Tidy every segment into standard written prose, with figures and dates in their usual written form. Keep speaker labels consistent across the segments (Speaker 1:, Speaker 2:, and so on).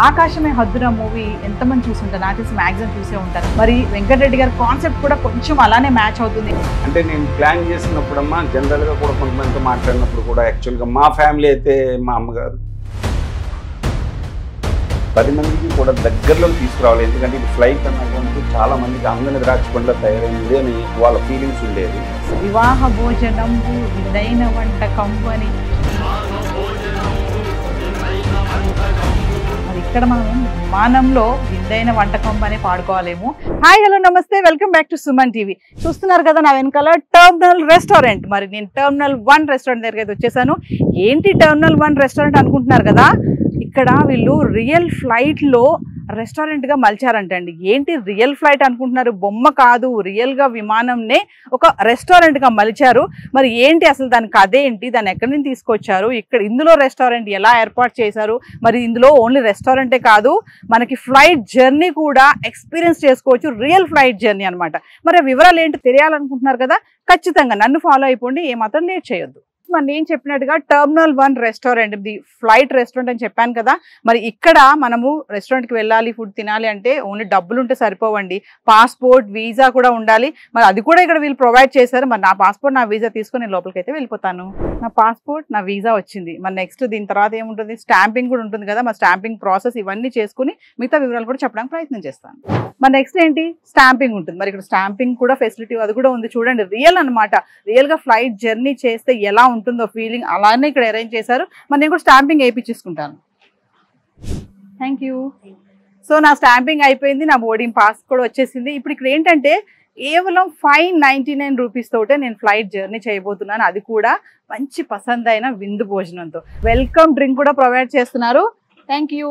Speaker 1: ఆకాశమే హద్దున movie ఎంతమంది చూసుంటారు, నాకు తెలిసి మ్యాక్సిమం చూసే ఉంటారు. మరి వెంకటరెడ్డి గారి కాన్సెప్ట్ కూడా కొంచెం అలానే మ్యాచ్ అవుతుంది.
Speaker 2: అంటే నేను ప్లాన్ చేసినప్పుడమ్మా జనరల్గా కూడా కొంతమందితో మాట్లాడినప్పుడు కూడా యాక్చువల్గా మా ఫ్యామిలీ అయితే మా అమ్మగారు 10 మందికి కూడా దగ్గరలోకి తీసుకురావాలి. ఎందుకంటే ఇది ఫ్లైట్ అన్నటువంటి చాలా మందికి అందని ద్రాక్షపండ్లో తయారైంది అని వాళ్ళ ఫీలింగ్స్ ఉండేది.
Speaker 1: వివాహ భోజనం విందైన వంటకం అని మరి ఇక్కడ మనం విమానంలో విందైన వంటకం అని పాడుకోవాలేమో. హాయ్ హలో నమస్తే, welcome back to Suman TV. చూస్తున్నారు కదా నా వెనకాల టర్మినల్ రెస్టారెంట్. మరి నేను టర్మినల్ 1 రెస్టారెంట్ దగ్గరికి అయితే వచ్చేసాను. ఏంటి టర్మినల్ 1 రెస్టారెంట్ అనుకుంటున్నారు కదా, ఇక్కడ వీళ్ళు రియల్ ఫ్లైట్లో రెస్టారెంట్గా మలిచారంటండి. ఏంటి రియల్ ఫ్లైట్ అనుకుంటున్నారు, బొమ్మ కాదు, రియల్గా విమానంనే ఒక రెస్టారెంట్గా మలిచారు. మరి ఏంటి అసలు దానికి అదేంటి, దాన్ని ఎక్కడి నుంచి తీసుకొచ్చారు, ఇక్కడ ఇందులో రెస్టారెంట్ ఎలా ఏర్పాటు చేశారు, మరి ఇందులో ఓన్లీ రెస్టారెంటే కాదు మనకి ఫ్లైట్ జర్నీ కూడా ఎక్స్పీరియన్స్ చేసుకోవచ్చు, రియల్ ఫ్లైట్ జర్నీ అనమాట. మరి వివరాలు ఏంటి తెలియాలనుకుంటున్నారు కదా, ఖచ్చితంగా నన్ను ఫాలో అయిపోండి, ఏమాత్రం లేట్ చేయొద్దు. మరి నేను చెప్పినట్టుగా టర్మినల్ 1 రెస్టారెంట్, ఇది ఫ్లైట్ రెస్టారెంట్ అని చెప్పాను కదా. మరి ఇక్కడ మనము రెస్టారెంట్కి వెళ్ళాలి, ఫుడ్ తినాలి అంటే ఓన్లీ డబ్బులు ఉంటే సరిపోవండి, పాస్పోర్ట్ వీసా కూడా ఉండాలి. మరి అది కూడా ఇక్కడ వీళ్ళు ప్రొవైడ్ చేశారు. మరి నా పాస్పోర్ట్ నా వీసా తీసుకొని నేను లోపలికి అయితే వెళ్ళిపోతాను. నా పాస్పోర్ట్ నా వీసా వచ్చింది. మరి నెక్స్ట్ దీని తర్వాత ఏముంటుంది, స్టాంపింగ్ కూడా ఉంటుంది కదా. మరి స్టాంపింగ్ ప్రాసెస్ ఇవన్నీ చేసుకుని మిగతా వివరాలు కూడా చెప్పడానికి ప్రయత్నం చేస్తాను. మరి నెక్స్ట్ ఏంటి, స్టాంపింగ్ ఉంటుంది. మరి ఇక్కడ స్టాంపింగ్ కూడా ఫెసిలిటీ అది కూడా ఉంది. చూడండి రియల్ అనమాట, రియల్గా ఫ్లైట్ జర్నీ చేస్తే ఎలా ఉంటుందో ఫీలింగ్ అలానే ఇక్కడ అరేంజ్ చేశారు. మరి నేను కూడా స్టాంపింగ్ వేయించేసుకుంటాను. Thank you. సో నా స్టాంపింగ్ అయిపోయింది, నా బోర్డింగ్ పాస్ కూడా వచ్చేసింది. ఇప్పుడు ఇక్కడ ఏంటంటే కేవలం 599 రూపీస్ తోటే నేను ఫ్లైట్ జర్నీ చేయబోతున్నాను. అది కూడా మంచి పసందైన విందు భోజనంతో. వెల్కమ్ డ్రింక్ కూడా ప్రొవైడ్ చేస్తున్నారు. Thank you.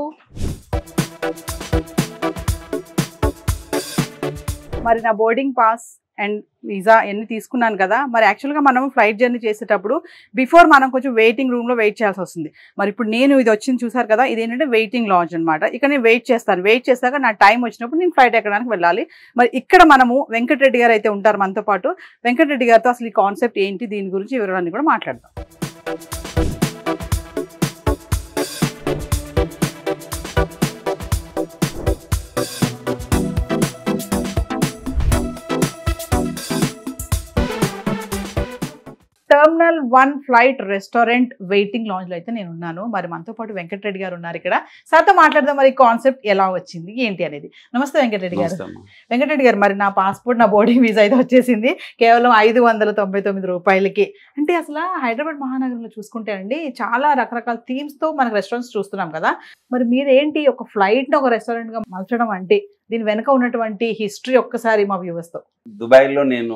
Speaker 1: మరి నా బోర్డింగ్ పాస్ అండ్ వీసా అన్ని తీసుకున్నాను కదా. మరి యాక్చువల్గా మనం ఫ్లైట్ జర్నీ చేసేటప్పుడు బిఫోర్ మనం కొంచెం వెయిటింగ్ రూమ్లో వెయిట్ చేయాల్సి వస్తుంది. మరి ఇప్పుడు నేను ఇది వచ్చింది చూసారు కదా, ఇదేంటంటే వెయిటింగ్ లాంజ్ అనమాట. ఇక్కడ నేను వెయిట్ చేస్తాను, వెయిట్ చేశాక నా టైం వచ్చినప్పుడు నేను ఫ్లైట్ ఎక్కడానికి వెళ్ళాలి. మరి ఇక్కడ మనము వెంకటరెడ్డి గారు అయితే ఉంటారు మనతో పాటు. వెంకటరెడ్డి గారితో అసలు ఈ కాన్సెప్ట్ ఏంటి, దీని గురించి వివరాలన్నీ కూడా మాట్లాడదాం. Terminal 1 flight restaurant waiting lounge లో అయితే నేను ఉన్నాను. మరి మనతో పాటు వెంకటరెడ్డి గారు ఉన్నారు ఇక్కడ. సార్తో మాట్లాడదాం మరి కాన్సెప్ట్ ఎలా వచ్చింది ఏంటి అనేది. నమస్తే వెంకటరెడ్డి గారు. వెంకటరెడ్డి గారు, మరి నా పాస్పోర్ట్ నా బోర్డింగ్ వీసా అయితే వచ్చేసింది కేవలం 599 రూపాయలకి. అంటే అసలు హైదరాబాద్ మహానగరంలో చూసుకుంటే అండి చాలా రకరకాల థీమ్స్ తో మనకు రెస్టారెంట్స్ చూస్తున్నాం కదా. మరి మీరేంటి ఒక ఫ్లైట్ ని ఒక రెస్టారెంట్ గా మలచడం అంటే దీని వెనక ఉన్నటువంటి హిస్టరీ ఒక్కసారి మా వ్యూవర్స్ తో.
Speaker 2: దుబాయ్లో నేను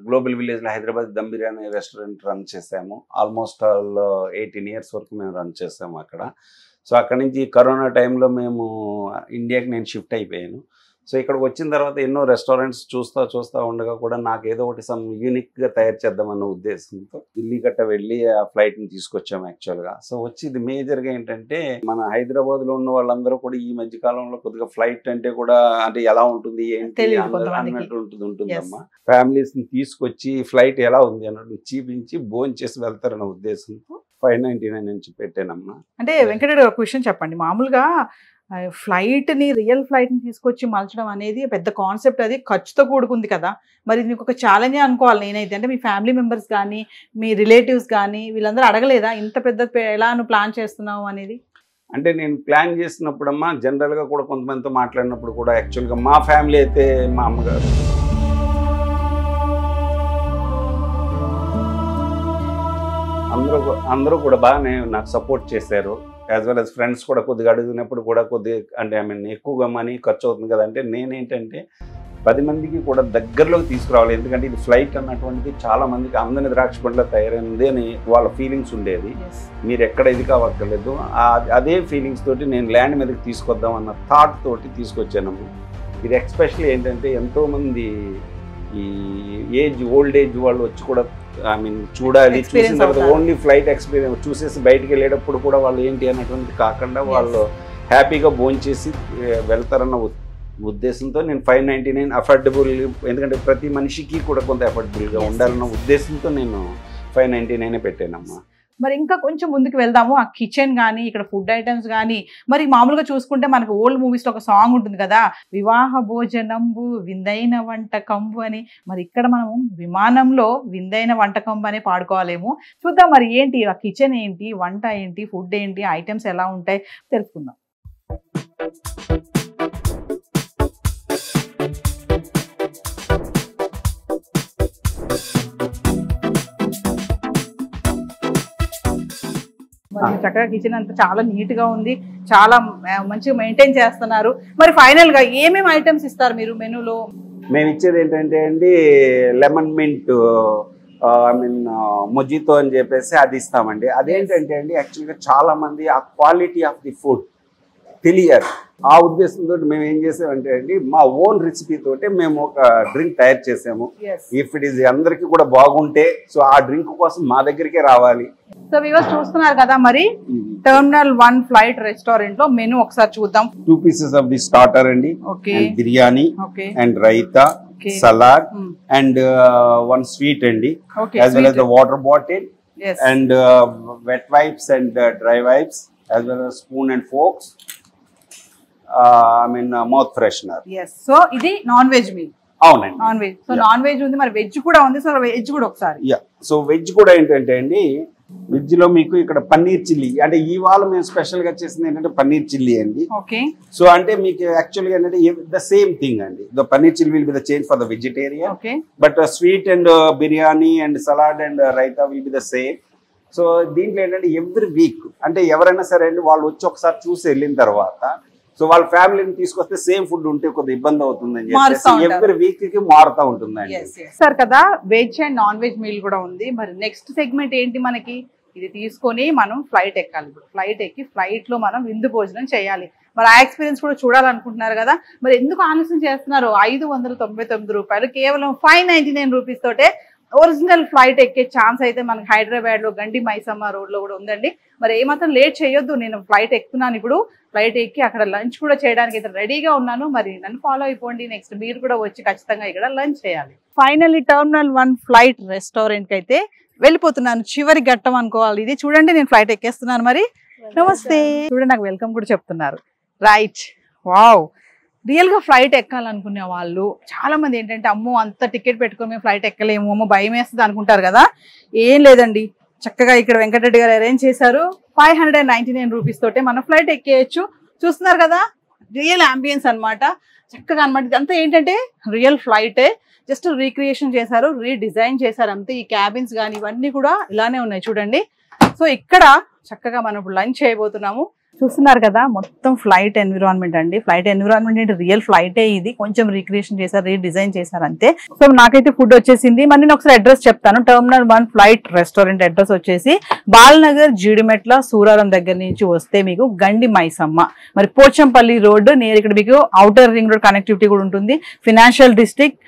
Speaker 2: గ్లోబల్ విలేజ్లో హైదరాబాద్ దమ్ బిర్యానీ రెస్టారెంట్ రన్ చేసాము. ఆల్మోస్ట్ 18 years వరకు మేము రన్ చేసాము అక్కడ. సో అక్కడి నుంచి కరోనా టైంలో మేము ఇండియాకి నేను షిఫ్ట్ అయిపోయాను. సో ఇక్కడికి వచ్చిన తర్వాత ఎన్నో రెస్టారెంట్స్ చూస్తూ ఉండగా కూడా నాకు ఏదో ఒకటి సమ్ యూనిక్గా తయారు చేద్దామన్న ఉద్దేశంతో ఢిల్లీ గట్ట వెళ్ళి ఆ ఫ్లైట్ని తీసుకొచ్చాము యాక్చువల్గా. సో వచ్చి ఇది మేజర్గా ఏంటంటే మన హైదరాబాద్లో ఉన్న వాళ్ళందరూ కూడా ఈ మధ్య కాలంలో కొద్దిగా ఫ్లైట్ అంటే కూడా అంటే ఎలా ఉంటుంది ఏంటి అన్నట్టు ఉంటుందమ్మా. ఫ్యామిలీస్ని తీసుకొచ్చి ఫ్లైట్ ఎలా ఉంది అన్నట్టు చూపించి భోజనం చేసి వెళ్తారన్న ఉద్దేశంతో 599 నుంచి పెట్టానమ్మా.
Speaker 1: అంటే వెంకటరెడ్డి ఒక విషయం చెప్పండి, మామూలుగా ఫ్లైట్ని రియల్ ఫ్లైట్ని తీసుకొచ్చి మలచడం అనేది పెద్ద కాన్సెప్ట్, అది ఖర్చుతో కూడుకుంది కదా. మరి మీకు ఒక ఛాలెంజే అనుకోవాలి నేనైతే. అంటే మీ ఫ్యామిలీ మెంబర్స్ కానీ మీ రిలేటివ్స్ కానీ వీళ్ళందరూ అడగలేదా ఇంత పెద్ద ఎలా నువ్వు ప్లాన్ చేస్తున్నావు అనేది?
Speaker 2: అంటే నేను ప్లాన్ చేసినప్పుడమ్మా జనరల్గా కూడా కొంతమందితో మాట్లాడినప్పుడు కూడా యాక్చువల్గా మా ఫ్యామిలీ అయితే మా అమ్మగారు అందరూ కూడా బాగానే నాకు సపోర్ట్ చేశారు. యాజ్ వెల్ యాజ్ ఫ్రెండ్స్ కూడా కొద్దిగా అడిగినప్పుడు కూడా అంటే ఎక్కువగా మనీ ఖర్చు అవుతుంది కదా. అంటే నేనేంటంటే 10 మందికి కూడా దగ్గరలోకి తీసుకురావాలి. ఎందుకంటే ఇది ఫ్లైట్ అన్నటువంటిది చాలా మందికి అందని ద్రాక్షపండ్లో తయారైంది అని వాళ్ళ ఫీలింగ్స్ ఉండేది. మీరు ఎక్కడ ఇది కావక్కర్లేదు, అదే ఫీలింగ్స్ తోటి నేను ల్యాండ్ మీదకి తీసుకొద్దాం అన్న థాట్ తోటి తీసుకొచ్చాను. ఇది ఎక్స్పెషల్లీ ఏంటంటే ఎంతోమంది ఈ ఓల్డ్ ఏజ్ వాళ్ళు వచ్చి కూడా చూడాలి, చూసిన తర్వాత ఓన్లీ ఫ్లైట్ ఎక్స్పీరియన్స్ చూసేసి బయటికి వెళ్ళేటప్పుడు కూడా వాళ్ళు ఏంటి అన్నటువంటి కాకుండా వాళ్ళు హ్యాపీగా భోంచేసి వెళ్తారన్న ఉద్దేశంతో నేను 599 అఫోర్డబుల్, ఎందుకంటే ప్రతి మనిషికి కూడా కొంత అఫోర్డబుల్గా ఉండాలన్న ఉద్దేశంతో నేను 599 పెట్టానమ్మా.
Speaker 1: మరి ఇంకా కొంచెం ముందుకు వెళ్దాము. ఆ కిచెన్ కానీ ఇక్కడ ఫుడ్ ఐటమ్స్ కానీ మరి మామూలుగా చూసుకుంటే మనకు ఓల్డ్ మూవీస్లో ఒక సాంగ్ ఉంటుంది కదా, వివాహ భోజనంబు విందైన వంటకంబు అని. మరి ఇక్కడ మనము విమానంలో విందైన వంటకంబు అని పాడుకోవాలేమో. చూద్దాం మరి ఏంటి ఆ కిచెన్ ఏంటి, వంట ఏంటి, ఫుడ్ ఏంటి, ఐటమ్స్ ఎలా ఉంటాయి తెలుసుకుందాం. చక్కగా కిచెన్ అంతా చాలా నీట్ గా ఉంది, చాలా మంచిగా మెయింటైన్ చేస్తున్నారు. మరి ఫైనల్ గా ఏమేమి ఐటమ్స్ ఇస్తారు మీరు మెనూలో?
Speaker 2: మేము ఇచ్చేది ఏంటంటే అండి, లెమన్ మింట్ మొజితో అని చెప్పేసి అది ఇస్తామండి. అదేంటంటే అండి, యాక్చువల్గా చాలా మంది ఆ క్వాలిటీ ఆఫ్ ది ఫుడ్ తెలియదు. ఆ ఉద్దేశంతో మేము ఏం చేసామంటే అండి, మా ఓన్ రెసిపీ తోటే మేము ఒక డ్రింక్ తయారు చేసాము. ఇఫ్ ఇట్ ఈస్ అందరికి కూడా బాగుంటే సో ఆ డ్రింక్ కోసం మా దగ్గరికే రావాలి.
Speaker 1: సో వ్యూవర్స్ చూస్తున్నారు కదా, మరి టెర్మినల్ 1 ఫ్లైట్ రెస్టారెంట్ లో మెనూ ఒకసారి చూద్దాం.
Speaker 2: 2 pieces of the starter అండి, biryani and raita, salad and one sweet అండి, as well as the water bottle and wet wipes and dry wipes, as well as spoon and forks, mouth freshener.
Speaker 1: Yes, so ఇది non veg meal.
Speaker 2: అవునండి,
Speaker 1: non veg. So non veg ఉంది, మరి veg కూడా ఉంది. So veg కూడా ఒకసారి.
Speaker 2: So veg కూడా ఏంటంటే అండి, వెజ్ లో మీకు ఇక్కడ పన్నీర్ చిల్లీ, అంటే ఇవాళ మేము స్పెషల్ గా చేసింది ఏంటంటే పన్నీర్ చిల్లీ అండి. సో అంటే మీకు యాక్చువల్గా ఏంటంటే ద సేమ్ థింగ్ అండి, the paneer chilli will be the change for the vegetarian, but sweet and biryani and salad and raita will be the same. So దీంట్లో ఏంటంటే ఎవ్రీ వీక్ అంటే ఎవరైనా సరే అండి వాళ్ళు వచ్చి ఒకసారి చూసి వెళ్ళిన తర్వాత సో వాళ్ళ ఫ్యామిలీని తీసుకొస్తే సేమ్ ఫుడ్ ఉంటే కొద్దిగా ఇబ్బంది అవుతుందని చెప్పేసి ఎవ్రీ వీక్ కి మారుతూ ఉంటుందండి.
Speaker 1: సార్ కదా, veg and non veg meal కూడా ఉంది. మరి నెక్స్ట్ సెగ్మెంట్ ఏంటి మనకి? ఇది తీసుకొని మనం ఫ్లైట్ ఎక్కాలి. ఇప్పుడు ఫ్లైట్ ఎక్కి ఫ్లైట్ లో మనం విందు భోజనం చేయాలి. మరి ఆ ఎక్స్పీరియన్స్ కూడా చూడాలనుకుంటున్నారు కదా, మరి ఎందుకు ఆలస్యం చేస్తున్నారు? 599 రూపాయలు కేవలం 599 రూపీస్ తోటే ఒరిజినల్ ఫ్లైట్ ఎక్కే ఛాన్స్ అయితే మనకి హైదరాబాద్ లో గండి మైసమ్మ రోడ్ లో కూడా ఉందండి. మరి ఏమాత్రం లేట్ చేయొద్దు. నేను ఫ్లైట్ ఎక్కుతున్నాను, ఇప్పుడు ఫ్లైట్ ఎక్కి అక్కడ లంచ్ కూడా చేయడానికి అయితే రెడీగా ఉన్నాను. మరి నన్ను ఫాలో అయిపోండి. నెక్స్ట్ మీరు కూడా వచ్చి ఖచ్చితంగా ఇక్కడ లంచ్ చేయాలి. ఫైనల్లీ టెర్మినల్ 1 ఫ్లైట్ రెస్టారెంట్ కి అయితే వెళ్ళిపోతున్నాను. చివరి ఘట్టం అనుకోవాలి ఇది. చూడండి నేను ఫ్లైట్ ఎక్కేస్తున్నాను. మరి నమస్తే చూడండి, నాకు వెల్కమ్ కూడా చెప్తున్నారు. Right, wow. రియల్ గా ఫ్లైట్ ఎక్కాలనుకునే వాళ్ళు చాలా మంది ఏంటంటే, అమ్మో అంత టికెట్ పెట్టుకొని మేము ఫ్లైట్ ఎక్కలేము, అమ్మో భయం వేస్తుంది అనుకుంటారు కదా. ఏం లేదండి, చక్కగా ఇక్కడ వెంకటరెడ్డి గారు అరేంజ్ చేశారు. 599 రూపీస్ తోటే మనం ఫ్లైట్ ఎక్కేయచ్చు. చూస్తున్నారు కదా, రియల్ అంబియన్స్ అనమాట, చక్కగా అనమాట. ఇదంతా ఏంటంటే రియల్ ఫ్లైటే, జస్ట్ రీక్రియేషన్ చేశారు, రీడిజైన్ చేశారు అంతే. ఈ క్యాబిన్స్ కానీ ఇవన్నీ కూడా ఇలానే ఉన్నాయి చూడండి. సో ఇక్కడ చక్కగా మనం ఇప్పుడు లంచ్ చేయబోతున్నాము. చూస్తున్నారు కదా, మొత్తం ఫ్లైట్ ఎన్విరాన్మెంట్ అండి. ఫ్లైట్ ఎన్విరాన్మెంట్ అంటే రియల్ ఫ్లైటే ఇది, కొంచెం రీక్రియేషన్ చేశారు, రీడిజైన్ చేశారు అంతే. సో నాకైతే ఫుడ్ వచ్చేసింది. మరి నేను ఒకసారి అడ్రస్ చెప్తాను. టెర్మినల్ 1 ఫ్లైట్ రెస్టారెంట్ అడ్రస్ వచ్చేసి బాలనగర్, జీడిమెట్ల, సూరారం దగ్గర నుంచి వస్తే మీకు గండి మైసమ్మ, మరి పోచంపల్లి రోడ్డు నేరు. ఇక్కడ మీకు ఔటర్ రింగ్ రోడ్ కనెక్టివిటీ కూడా ఉంటుంది. ఫినాన్షియల్ డిస్ట్రిక్ట్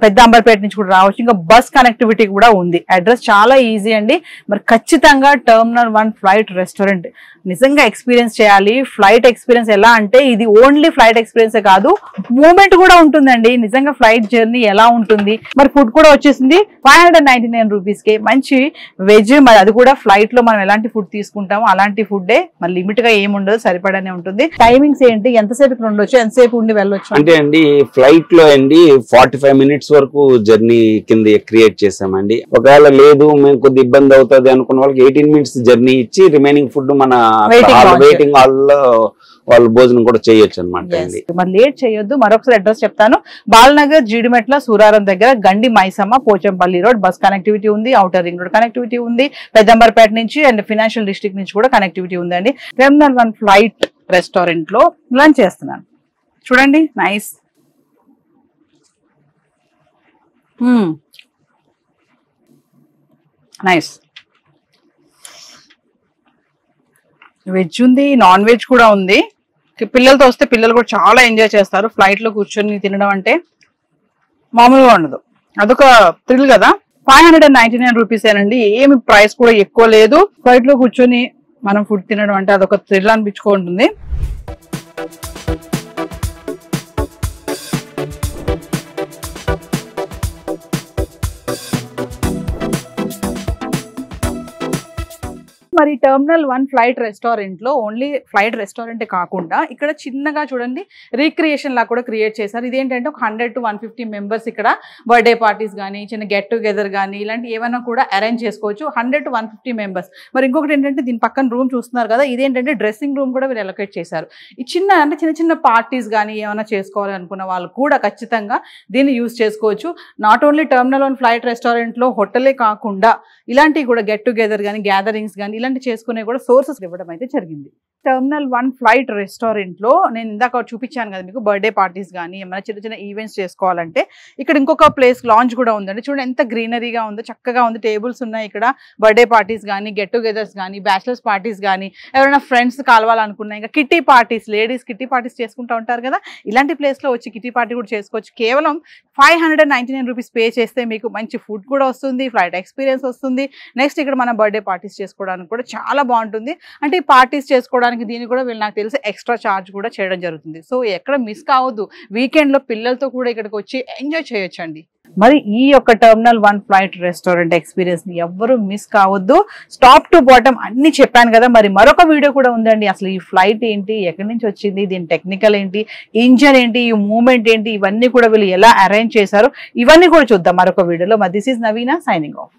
Speaker 1: పెద్ద అంబర్పేట నుంచి కూడా రావచ్చు. ఇంకా బస్ కనెక్టివిటీ కూడా ఉంది. అడ్రస్ చాలా ఈజీ అండి. మరి ఖచ్చితంగా టెర్మినల్ 1 ఫ్లైట్ రెస్టారెంట్ నిజంగా ఎక్స్పీరియన్స్ చేయాలి. ఫ్లైట్ ఎక్స్పీరియన్స్ ఎలా అంటే, ఇది ఓన్లీ ఫ్లైట్ ఎక్స్పీరియన్స్ కాదు, మూమెంట్ కూడా ఉంటుందండి. నిజంగా ఫ్లైట్ జర్నీ ఎలా ఉంటుంది. మరి ఫుడ్ కూడా వచ్చేసింది 599 రూపీస్ కి. మంచి వెజ్, మరి అది కూడా ఫ్లైట్ లో మనం ఎలాంటి ఫుడ్ తీసుకుంటామో అలాంటి ఫుడ్డే, మరి లిమిట్ గా ఏముండదు, సరిపడానే ఉంటుంది. టైమింగ్స్ ఏంటి, ఎంతసేపు ఉండొచ్చు, ఎంతసేపు ఉండి వెళ్ళొచ్చు
Speaker 2: అంటే అండి, ఫ్లైట్ లో అండి 45 minutes వరకు జర్నీ కింద క్రియేట్ చేసామండి. ఒకవేళ లేదు మేము కొద్ది ఇబ్బంది అవుతుంది అనుకున్న వాళ్ళకి 18 minutes జర్నీ ఇచ్చి రిమైనింగ్ ఫుడ్ మన వెయిటింగ్ హాల్ లో వాళ్ళు భోజనం కూడా చేయొచ్చు అనమాట అండి.
Speaker 1: మరి లేట్ చేయొద్దు. మరొకసారి అడ్రస్ చెప్తాను. బాలనగర్, జీడిమెట్ల, సూరారం దగ్గర Gandi Maisamma, Pochampally road, bus connectivity ఉంది, ఔటర్ రింగ్ రోడ్ కనెక్టివిటీ ఉంది, పెద్దంబర్పేట నుంచి అండ్ ఫినాన్షియల్ డిస్ట్రిక్ట్ నుంచి కూడా కనెక్టివిటీ ఉందండి. టెర్మినల్ 1 ఫ్లైట్ రెస్టారెంట్ లో లంచ్ చేస్తున్నాను. చూడండి, నైస్. నైస్. వెజ్ ఉంది, నాన్ వెజ్ కూడా ఉంది. పిల్లలతో వస్తే పిల్లలు కూడా చాలా ఎంజాయ్ చేస్తారు. ఫ్లైట్ లో కూర్చొని తినడం అంటే మామూలుగా ఉండదు, అదొక థ్రిల్ కదా. 599 రూపీస్ ఏనండి, ఏమి ప్రైస్ కూడా ఎక్కువ లేదు. ఫ్లైట్ లో కూర్చొని మనం ఫుడ్ తినడం అంటే అదొక థ్రిల్ అనిపించుకుంటుంది. మరి టర్మినల్ 1 ఫ్లైట్ రెస్టారెంట్లో ఓన్లీ ఫ్లైట్ రెస్టారెంటే కాకుండా ఇక్కడ చిన్నగా చూడండి రీక్రియేషన్ లా కూడా క్రియేట్ చేశారు. ఇదేంటంటే ఒక 100 to 150 మెంబర్స్ ఇక్కడ బర్త్డే పార్టీస్ కానీ చిన్న గెట్ టుగెదర్ కానీ ఇలాంటి ఏమైనా కూడా అరేంజ్ చేసుకోవచ్చు. 100 to 150 మెంబర్స్. మరి ఇంకొకటి ఏంటంటే దీని పక్కన రూమ్ చూస్తున్నారు కదా, ఇదేంటంటే డ్రెస్సింగ్ రూమ్ కూడా వీళ్ళు అలొకేట్ చేశారు. ఈ చిన్న చిన్న పార్టీస్ కానీ ఏమైనా చేసుకోవాలనుకున్న వాళ్ళు కూడా ఖచ్చితంగా దీన్ని యూజ్ చేసుకోవచ్చు. నాట్ ఓన్లీ టర్మినల్ 1 ఫ్లైట్ రెస్టారెంట్లో హోటలే కాకుండా ఇలాంటివి కూడా గెట్ టుగెదర్ కానీ గ్యాదరింగ్స్ కానీ ఇలాంటి చేసుకునే కూడా సోర్సెస్ ఇవ్వడం అయితే జరిగింది. టర్మినల్ 1 ఫ్లైట్ రెస్టారెంట్లో నేను ఇందాక చూపించాను కదా మీకు, బర్త్డే పార్టీస్ కానీ ఏమైనా చిన్న ఈవెంట్స్ చేసుకోవాలంటే ఇక్కడ ఇంకొక ప్లేస్ లాంచ్ కూడా ఉందండి. చూడండి ఎంత గ్రీనరీగా ఉందో, చక్కగా ఉంది. టేబుల్స్ ఉన్నాయి ఇక్కడ. బర్త్డే పార్టీస్ కానీ గెట్ టుగెదర్స్ కానీ బ్యాచిలర్స్ పార్టీస్ కానీ ఎవరైనా ఫ్రెండ్స్ కలవాలనుకున్నా, ఇంకా kitty parties, ladies kitty parties చేసుకుంటూ ఉంటారు కదా, ఇలాంటి ప్లేస్లో వచ్చి కిట్టి పార్టీ కూడా చేసుకోవచ్చు. కేవలం 599 రూపీస్ పే చేస్తే మీకు మంచి ఫుడ్ కూడా వస్తుంది, ఫ్లైట్ ఎక్స్పీరియన్స్ వస్తుంది. నెక్స్ట్ ఇక్కడ మన బర్త్డే పార్టీస్ చేసుకోవడానికి కూడా చాలా బాగుంటుంది. అంటే ఈ పార్టీస్ చేసుకోవడానికి దీన్ని కూడా వీళ్ళు నాకు తెలిసి ఎక్స్ట్రా ఛార్జ్ కూడా చేయడం జరుగుతుంది. సో ఎక్కడ మిస్ కావద్దు. వీకెండ్లో పిల్లలతో కూడా ఇక్కడికి వచ్చి ఎంజాయ్ చేయొచ్చండి. మరి ఈ యొక్క టర్మినల్ 1 ఫ్లైట్ రెస్టారెంట్ ఎక్స్పీరియన్స్ ని ఎవ్వరూ మిస్ కావద్దు. స్టాప్ టు బాటమ్ అన్ని చెప్పాను కదా. మరి మరొక వీడియో కూడా ఉందండి. అసలు ఈ ఫ్లైట్ ఏంటి, ఎక్కడి నుంచి వచ్చింది, దీని టెక్నికల్ ఏంటి, ఇంజన్ ఏంటి, ఈ మూవ్మెంట్ ఏంటి, ఇవన్నీ కూడా వీళ్ళు ఎలా అరేంజ్ చేశారు, ఇవన్నీ కూడా చూద్దాం మరొక వీడియోలో. మరి this is Naveena signing off.